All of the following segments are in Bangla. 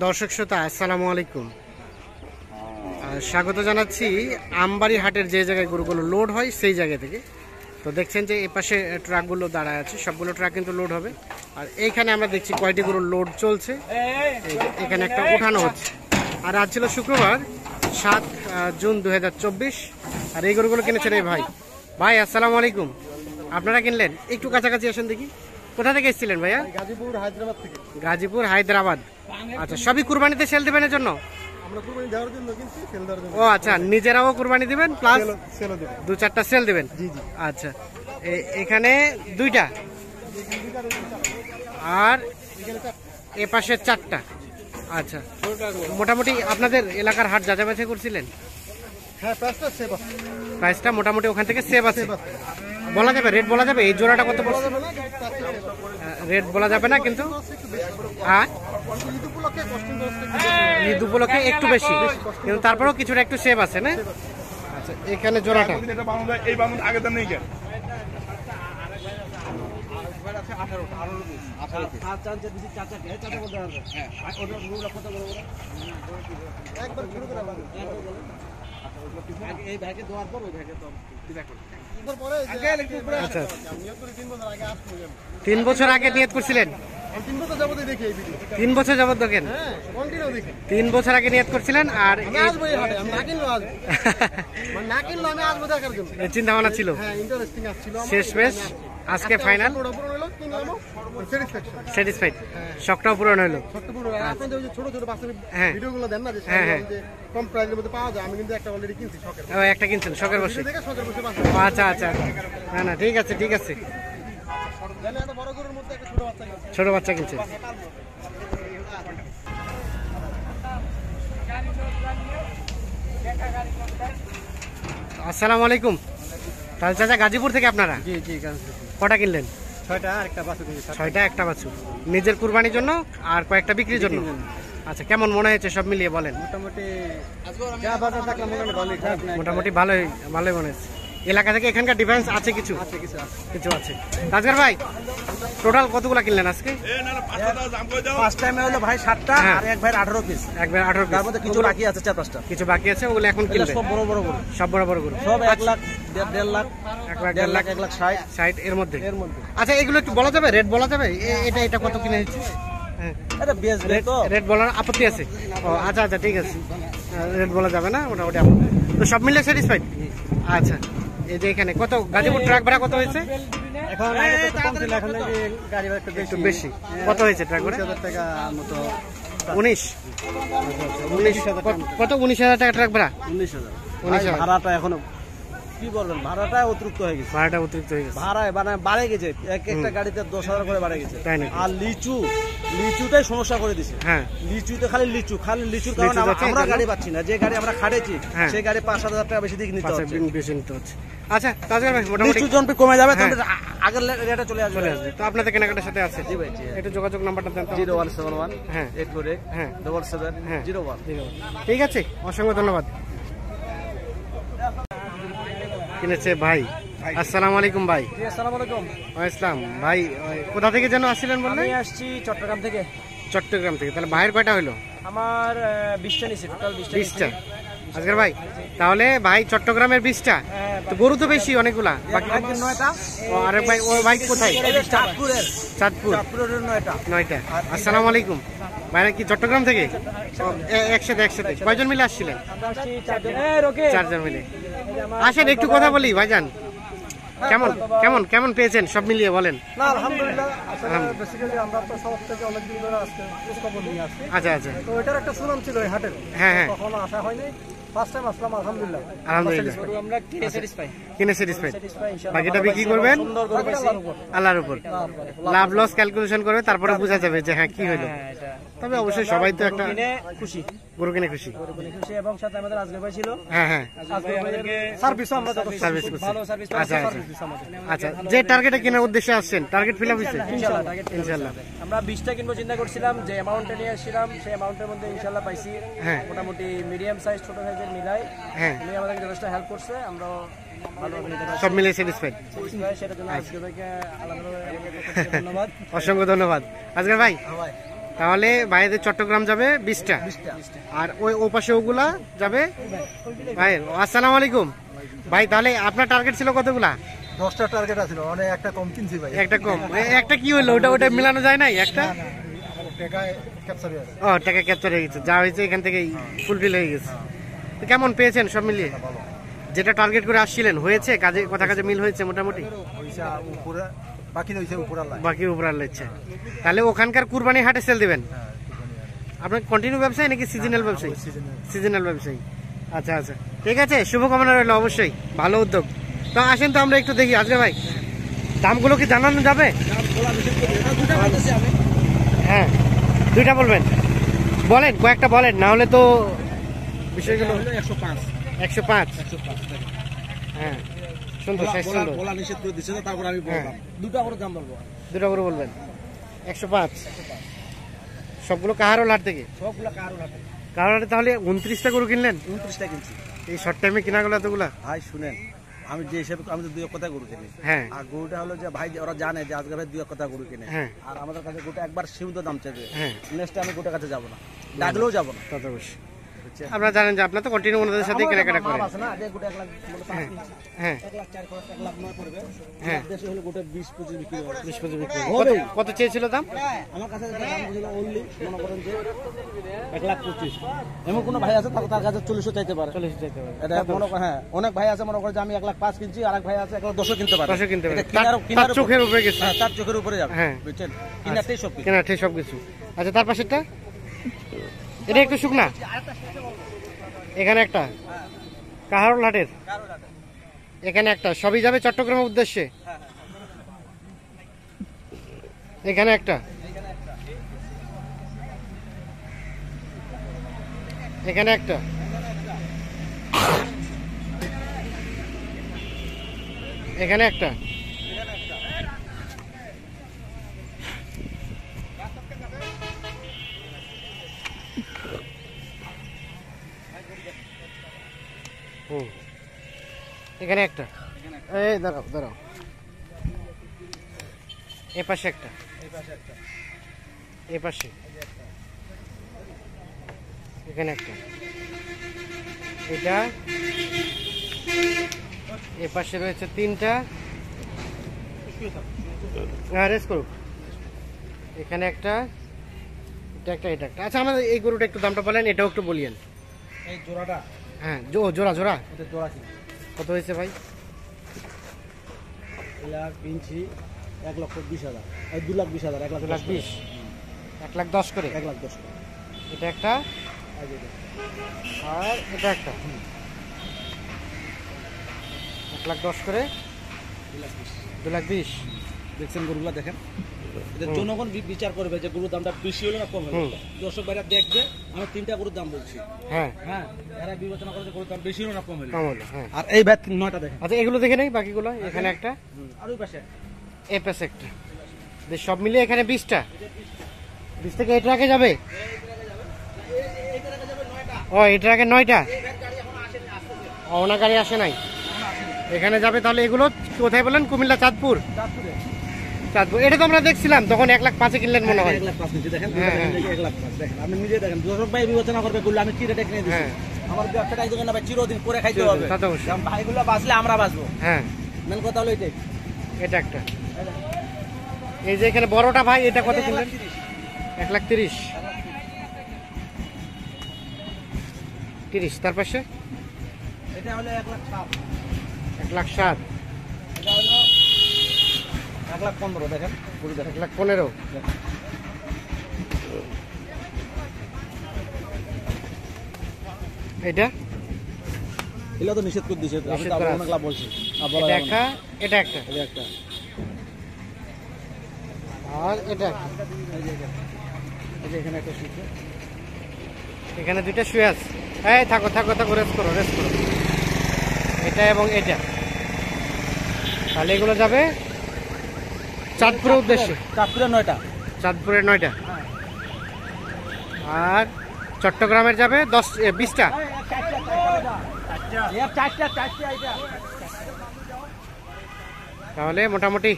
দর্শক শ্রোতা আসসালামু আলাইকুম, স্বাগত জানাচ্ছি আমবাড়ি হাটের যে জায়গায় গরুগুলো লোড হয় সেই জায়গা থেকে। তো দেখছেন যে এই পাশে ট্রাকগুলো দাঁড়ায় আছে, সবগুলো ট্রাক কিন্তু লোড হবে। আর এইখানে আমরা দেখছি কয়টি গরু লোড চলছে, এখানে একটা উঠানো হচ্ছে। আর আজ ছিল শুক্রবার 7 জুন 2024। আর এই গরুগুলো কিনেছেন এই ভাই। ভাই আসসালামু আলাইকুম, আপনারা কিনলেন? একটু কাছাকাছি আসেন দেখি। কোথা থেকে এসেছিলেন ভাইয়া? গাজীপুর হায়দ্রাবাদ থেকে। গাজীপুর হায়দ্রাবাদ। আচ্ছা, সবই কুরবানিতে সেল দেবেন জন্য? আমরা কুরবানি দেওয়ার জন্য কিনছি, সেল দেওয়ার জন্য। ও আচ্ছা, নিজেরাও কুরবানি দিবেন প্লাস সেলও দেব, 2-4টা সেল দিবেন? জি জি। আচ্ছা, এখানে 2টা আর এ পাশে 4টা। আচ্ছা, মোটামুটি আপনাদের এলাকার হাট যাচাই বাছাই করছিলেন? হ্যাঁ, প্রাইসটা সেভ আছে। প্রাইসটা মোটামুটি ওখান থেকে সেভ আছে। বলা যাবে, রেট বলা যাবে? এই জোড়াটা কত পড়ছে? রেট বলা যাবে না, কিন্তু ঈদ উপলক্ষে একটু বেশি, কিন্তু তারপরেও কিছুটা একটু সেভ আছে না? আচ্ছা, এখানে জোড়াটা আচ্ছা, 3 বছর আগে নিয়ত করছিলেন? 3 বছর যাবত দেখেন? 3 বছর আগে নিয়ত করছিলেন। আর চিন্তা ভাবনা ছিল, শেষমেশ আজকে ফাইনাল স্যাটিসফাইড, শখটাও পূরণ হলো। একটা কিনছেন শখের বসে? আচ্ছা আচ্ছা, না না, ঠিক আছে ঠিক আছে। ছোট বাচ্চা কিনছেন? আসসালামু আলাইকুম। তাহলে চাচা গাজীপুর থেকে আপনারা? জি জি। কটা কিনলেন? 6টা আর একটা বাছুর। 6টা, একটা বাছুর নিজের কুরবানির জন্য আর কয়েকটা বিক্রির জন্য। আচ্ছা, কেমন মনে হয়েছে সব মিলিয়ে বলেন? মোটামুটি ভালোই ভালোই মনে হচ্ছে। এলাকা থেকে এখানকার ডিফারেন্স আছে কিছু? কিছু আছে। রাজগার ভাই, টোটাল কতগুলো কিনলেন আজকে? ফার্স্ট টাইমে হলো ভাই 7টা, আর এক ভাই 18 পিস। এক ভাই 18 পিস। তার মধ্যে কিছু বাকি আছে, 4-5টা কিছু বাকি আছে, ওগুলো এখন কিনবে? সব বড় বড় গরু, সব বড় বড় গরু, সব 1 লাখ 1.5 লাখ 1 লাখ 1,60,000 এর মধ্যে। আচ্ছা, এগুলো একটু বলা যাবে, রেট বলা যাবে? এটা এটা কত কিনে দিচ্ছে? রেট বলার আপত্তি আছে? ও আচ্ছা আচ্ছা, ঠিক আছে, রেট বলা যাবে না, মোটামুটি তো সব মিলে স্যাটিসফাইড। আচ্ছা, এই যে এখানে কত গাজীপুর ট্রাক ভাড়া কত হয়েছে? এখন গাড়ি ভাড়া একটু বেশি। কত হয়েছে ট্রাক ভাড়া? 19,000 টাকা মতো। 19 কত? 19,000 টাকা ট্রাক ভাড়া? 19,000। ভাড়াটা এখনো কি বলবেন, ভাড়াটা অতিরিক্ত হয়ে গেছে। ভাড়াটা অতিরিক্ত হয়ে গেছে, ভাড়ায় বাড়ে গেছে, একটা গাড়িতে 10,000 করে বাড়ে গেছে। তাই না? আর লিচুটাই সমস্যা করে দিছে। হ্যাঁ, লিচুতে খালি লিচুর কারণে আমরা গাড়ি পাচ্ছি না। যে গাড়ি আমরা খাটেছি সেই গাড়ি 5,000 টাকা বেশি দিকে নিতে হচ্ছে। আচ্ছা, তাজগার ভাই, মোটামুটি লিচু জনপি কমে যাবে, তাহলে আগের রেটে চলে আসবে। তো আপনাদের কেনাকাটার সাথে আছে? জি ভাই, একটু যোগাযোগ নাম্বারটা দেন। 0171 হ্যাঁ 848 হ্যাঁ 7701। ঠিক আছে, অসংখ্য ধন্যবাদ। কিনেছে ভাই। আসসালামু আলাইকুম ভাই। আসসালামু আলাইকুম। ওয়ালাইকুম ভাই, কোথা থেকে যেন আসছিলেন বললেন? আমি আসছি চট্টগ্রাম থেকে। চট্টগ্রাম থেকে। তাহলে ভাইয়ের কয়টা হলো? আমার 20টা নিছে, টোটাল 20টা। আজকের ভাই, তাহলে ভাই চট্টগ্রামের 20টা, তো গরু তো বেশি অনেকগুলা। বাকি 9টা। আরে ভাই, ওই ভাই কোথায়? চাঁদপুরের 9টা। আসসালামু আলাইকুম ভাইরা, কি চট্টগ্রাম থেকে? একসাথে কয়জন মিলে আসছিলেন? 4 জন মিলে। আসেন একটু কথা বলি ভাইজান। কেমন কেমন কেমন পেয়েছেন সব মিলিয়ে বলেন? আলহামদুলিল্লাহ। বেসিক্যালি আমরা তো সব থেকে অনেক দিন ধরে আজকে খবর নিয়ে আসছি। আচ্ছা আচ্ছা। তো এটার একটা সুনাম ছিল এই হাটের। হ্যাঁ, কখনো আসা হয়নি, ফার্স্ট টাইম আসলাম। আলহামদুলিল্লাহ। আমরা কিনে স্যাটিসফাইড। বাকিটা বিক্রি করবেন আল্লাহর উপর, লাভ লস ক্যালকুলেশন করবে, তারপরে বোঝা যাবে যে হ্যাঁ কি হলো। তবে অবশ্যই সবাই তো একটা খুশি, গরু কিনে খুশি। এবং সাথে আমাদের আজকে ভাই ছিল। হ্যাঁ হ্যাঁ, সার্ভিস আমরা সার্ভিস করছি। ভালো সার্ভিস। আচ্ছা আচ্ছা, যে টার্গেটে কেনার উদ্দেশ্যে আসছেন, টার্গেট ফিল আপ হয়েছে ইনশাআল্লাহ। আমরা 20টা কিনবো চিন্তা করছিলাম, যে অ্যামাউন্টটা নিয়ে আসছিলাম সেই অ্যামাউন্টের মধ্যে ইনশাআল্লাহ পাইছি। হ্যাঁ, মোটামুটি মিডিয়াম সাইজ ছোট সাইজের মিলাই। হ্যাঁ, উনি আমাদেরকে যথেষ্ট হেল্প করছে, আমরা সব মিলে স্যাটিসফাইড। সেটার জন্য আজকে ভাইকে আলাদাভাবে ধন্যবাদ, অসংখ্য ধন্যবাদ। আজকের ভাই, তাহলে ভাইদের চট্টগ্রাম যাবে 20টা, আর ওই ওপাশে ওগুলা যাবে ভাই। আসসালামু আলাইকুম ভাই, তাহলে আপনার টার্গেট ছিল কতগুলা? 10টা টার্গেট আছে, অনেক একটা কম কিনছি ভাই। একটা কম, একটা কি হলো? ওটা মিলানো যায় নাই একটা? ও টাকা ক্যাপচার হয়ে গেছে, যা হয়েছে এখান থেকে ফুলফিল হয়ে গেছে। তো কেমন পেয়েছেন সব মিলিয়ে? যেটা টার্গেট করে আসছিলেন হয়েছে? কাজে কথা কাজে মিল হয়েছে মোটামুটি? বাকি উপর আল্লাহ ইচ্ছা। তাহলে ওখানকার কুরবানি হাটে সেল দিবেন? আপনার কন্টিনিউ ব্যবসায়ী নাকি সিজনাল ব্যবসায়ী? সিজনাল ব্যবসায়ী। আচ্ছা আচ্ছা, ঠিক আছে, শুভকামনা রইল। অবশ্যই ভালো উদ্যোগ। তো আসেন তো আমরা একটু দেখি আজকে ভাই, দামগুলো কি জানানো যাবে? হ্যাঁ, দুইটা বলবেন, বলেন কয়েকটা বলেন, না হলে তো বিষয়গুলো। 105। হ্যাঁ, সুন্দর, সুন্দর। বলা নিষেধ করে দিছে, তারপর আমি বললাম দুটো করে দাম বলবো। দুটো করে বলবেন। 105 সবগুলো কাহারোল হাট থেকে? সবগুলো কারণ আছে। কাহারোল হাটে। তাহলে 29টা গরু কিনলেন? 29টা কিনছি। এই শর্ট টাইমে কিনা গেল এতগুলা? ভাই শুনেন, আমি যে হিসেবে আমি তো 2 কথা গরু কিনি। হ্যাঁ। আর গরুটা হলো যে ভাই ওরা জানে যে আজকে ভাই 2 কথা গরু কিনে। হ্যাঁ। আর আমাদের কাছে গরুটা একবার সীমিত দাম চাইবে। হ্যাঁ। নেক্সট আমি গরুটার কাছে যাবো না, ডাকলেও যাবো না। তত অবশ্যই। আপনারা জানেন যে আপনার তো কন্টিনিউ ওনাদের সাথে কেনাকাটা করেন। আছে না, যে গরুটা 1 লাখ বলে 5 কিনছি। হ্যাঁ 1 লাখ 4 খরচ 1 লাখ 9 পড়বে। হ্যাঁ, দেশে হলো গরুটা 20-25 বিক্রি হবে। 20-25 বিক্রি হবে। কত চেয়েছিল দাম? আমার কাছে দাম ছিল অনলি মনে করেন যে 1,25,000। এমন কোন ভাই আছে তার কাছে 40 চাইতে পারে। 40 চাইতে পারে। এটা মনে করেন, হ্যাঁ, অনেক ভাই আছে মনে করেন যে আমি 1,05,000 কিনছি, আরেক ভাই আছে 1,10,000 কিনতে পারে। 10 কিনতে পারে। এটা কিনার চোখের উপরে গেছে। হ্যাঁ, তার চোখের উপরে যাবে। হ্যাঁ, বুঝছেন, কিনাতেই সব কিছু। কেনাটাই সবকিছু। আচ্ছা, তার পাশেরটা এটা একটু শুকনা। এখানে একটা কাহারোল হাটের, এখানে একটা, সবই যাবে চট্টগ্রামের উদ্দেশ্যে। এখানে একটা, এখানে একটা, এখানে একটা, এখানে একটা। এই দাঁড়াও দাঁড়াও, এ পাশে একটা, এ পাশে, এখানে একটা, এটা এ পাশে রয়েছে 3টা। রেস্ট করুক। এখানে একটা, এটা একটা, এটা একটা। আচ্ছা, আমাদের এই গরুটা একটু দামটা বলেন, এটাও একটু বলিয়েন। এই জোড়াটা, হ্যাঁ, জোড়া জোড়া এটা জোড়া কি কত হয়েছে ভাই? এলা কিনছি 1,20,000, এই 2,20,000, 1,20,000, 1,10,000 করে। 1,10,000 করে। এটা একটা, আর এটা একটা, 1,10,000 করে, 2,20,000। দেখছেন গরুগুলা দেখেন, এটা জনগণ বিচার করবে যে গরুর দামটা বেশি হলো না কম হলো। দর্শক ভাইরা দেখবে আমি 3টা গরুর দাম বলছি। হ্যাঁ হ্যাঁ, এরা বিবেচনা করে যে গরুর দাম বেশি হলো না কম হলো। কম হলো। হ্যাঁ, আর এই ব্যাট 9টা দেখেন। আচ্ছা, এগুলো দেখে নেই বাকিগুলো। এখানে একটা, আর ওই পাশে এই পাশে একটা, সব মিলিয়ে এখানে 20টা। 20 থেকে এই ট্রাকে যাবে? ও, এই ট্রাকে 9টা। ওনার গাড়ি আসে নাই, এখানে যাবে। তাহলে এগুলো কোথায় বলেন? কুমিল্লা চাঁদপুর। চাঁদপুর, এটা তো আমরা দেখছিলাম তখন 1,05,000 কিনলেন মনে হয়। 1,05,000 দেখেন, 1,05,000 দেখেন, আপনি নিজে দেখেন। দর্শক ভাই বিবেচনা করবে বললে আমি কি রেটে কিনে দিচ্ছি। আমার ব্যবসাটা এই দোকানে ভাই চিরদিন করে খাইতে হবে। ভাইগুলো বাঁচলে আমরা বাঁচবো। হ্যাঁ, মেন কথা হলো এটাই। এটা একটা, এই যে এখানে বড়টা ভাই, এটা কত কিনলেন? 1,30,000। 30। তার পাশে এটা হলো 1,07,000। 1,07,000। এটা হলো 1,15,000 দেখেন, পুরো দেখেন 1,15,000। এটা এগুলো তো নিষেধ করে দিয়েছে, আমি তো অনেকলা বলছি। এটা একটা, এটা একটা, এটা একটা, আর এটা একটা। এই যে এখানে একটা সূত্র, এখানে 2টা শুয়ে আছে। এই থাকো থাকো থাকো, রেস্ট করো রেস্ট করো। এটা এবং এটা, তাহলে এগুলো যাবে চাঁদপুরের উদ্দেশ্যে। চাঁদপুরের 9টা, চাঁদপুরের 9টা, আর চট্টগ্রামের যাবে 20টা। তাহলে মোটামুটি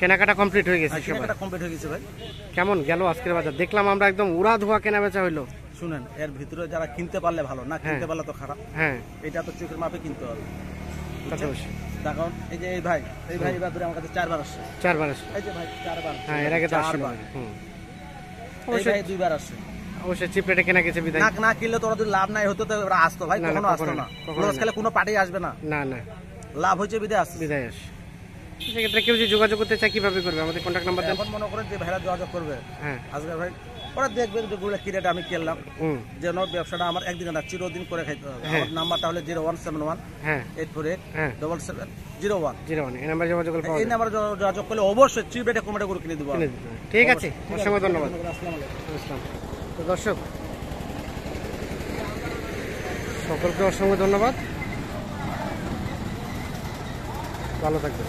কেনাকাটা কমপ্লিট হয়ে গেছে সবার? কেনাকাটা কমপ্লিট হয়ে গেছে ভাই। কেমন গেল আজকের বাজার? দেখলাম আমরা একদম উড়া ধোয়া কেনা বেচা হইলো। শুনেন, এর ভিতরে যারা কিনতে পারলে ভালো, না কিনতে পারলে তো খারাপ। হ্যাঁ, এটা তো চোখের মাপে কিনতে হবে। কথা অবশ্যই। দেখুন এই যে এই ভাই এবার ধরে আমার কাছে 4 বার আসছে। 4 বার আসে? এই যে ভাই 4 বার। হ্যাঁ, এর আগে তো আসলো। অবশ্যই ভাই 2 বার আসছে। অবশ্যই চিপ রেটে কেনা গেছে বিদায়। না কিনলে তো ওরা যদি লাভ নাই হতো তো ওরা আসতো ভাই, কখনো আসতো না। লস খেলে কোনো পার্টি আসবে না। না না, লাভ হয়েছে বিদায় আসছে। বিদায় আসে। সেক্ষেত্রে কেউ যদি যোগাযোগ করতে চায় কিভাবে করবে? আমাদের কন্ট্যাক্ট নাম্বার দেন। এখন মনে করেন যে ভাইরা যোগাযোগ করবে, হ্যাঁ, আজকে ভাই ওরা দেখবেন যে গুলো কি রেট আমি কিনলাম, যেন ব্যবসাটা আমার একদিন না চিরদিন করে খাইতে হবে। আমার নাম্বারটা হলো 0171 হ্যাঁ 848 হ্যাঁ 7701। 01 এই নাম্বারে যোগাযোগ করলে পাওয়া এই যাবে। নাম্বারে যোগাযোগ করলে অবশ্যই চিপ রেটে কমেটে করে কিনে দেবো। ঠিক আছে, অসংখ্য ধন্যবাদ। আসসালামু আলাইকুম। আসসালাম। তো দর্শক সকলকে অসংখ্য ধন্যবাদ, ভালো থাকবেন।